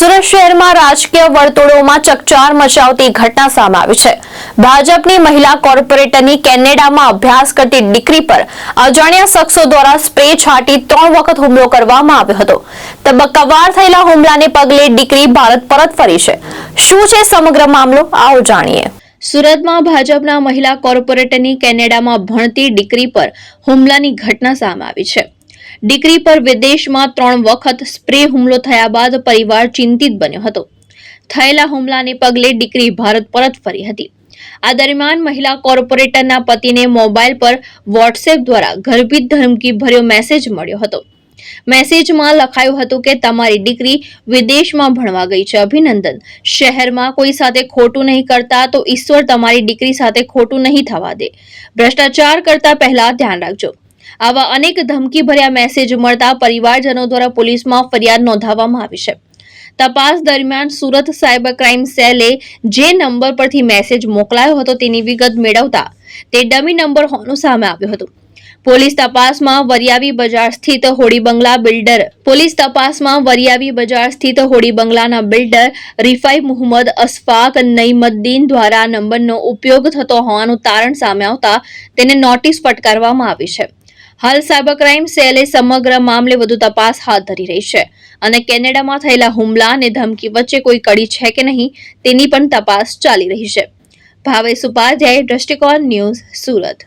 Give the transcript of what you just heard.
સુરત શહેરમાં રાજકીય વર્તુળોમાં ચકચાર મચાવતી ઘટના સામે આવી છે। ભાજપની મહિલા કોર્પોરેટરની કેનેડામાં અભ્યાસ કરતી દીકરી પર અજાણ્યા શખ્સો દ્વારા સ્પ્રે છાંટી 3 વખત હુમલો કરવામાં આવ્યો હતો। તબક્કાવાર થયેલા હુમલાને પગલે દીકરી ભારત પરત ફરી છે। શું છે સમગ્ર મામલો, આવો જાણીએ। સુરતમાં ભાજપના મહિલા કોર્પોરેટરની કેનેડામાં ભણતી દીકરી પર હુમલાની ઘટના સામે આવી છે। દીકરી પર વિદેશમાં 3 વખત સ્પ્રે હુમલો થયા બાદ પરિવાર ચિંતિત બન્યો હતો। થયેલા હુમલાને પગલે દીકરી ભારત પરત ફરી હતી। આ દરમિયાન મહિલા કોર્પોરેટરના પતિને મોબાઈલ પર વોટ્સએપ દ્વારા ગર્ભિત ધમકી ભર્યો મેસેજ મળ્યો હતો। મેસેજમાં લખાયું હતું કે તમારી દીકરી વિદેશમાં ભણવા ગઈ છે, અભિનંદન। શહેરમાં કોઈ સાથે ખોટું નહીં કરતા તો ઈશ્વર તમારી દીકરી સાથે ખોટું નહીં થવા દે। ભ્રષ્ટાચાર કરતા પહેલા ધ્યાન રાખજો। આવા અનેક ધમકી ભર્યા મેસેજ મળતા પરિવારજનો દ્વારા પોલીસમાં ફરિયાદ નોંધાવવામાં આવી છે। તપાસ દરમિયાન સુરત સાયબર ક્રાઇમ સેલે જે નંબર પરથી મેસેજ મોકલાયો હતો તેની વિગત મેળવતા તે ડમી નંબર હોવાનું સામે આવ્યું હતું। પોલીસ તપાસમાં વરિયાવી બજાર સ્થિત હોડી બંગલાના બિલ્ડર રિફાઈ મુહમ્મદ અશફાક નઈમદ્દીન દ્વારા નંબરનો ઉપયોગ થતો હોવાનું તારણ સામે આવતા તેને નોટિસ ફટકારવામાં આવી છે। હાલ સાયબર ક્રાઇમ સેલે સમગ્ર મામલે વધુ તપાસ હાથ ધરી રહી છે અને કેનેડામાં થયેલા હુમલા અને ધમકી વચ્ચે કોઈ કડી છે કે નહીં તેની પણ તપાસ ચાલી રહી છે। ભાવેશ ઉપાધ્યાય, દ્રષ્ટિકોણ ન્યૂઝ, સુરત।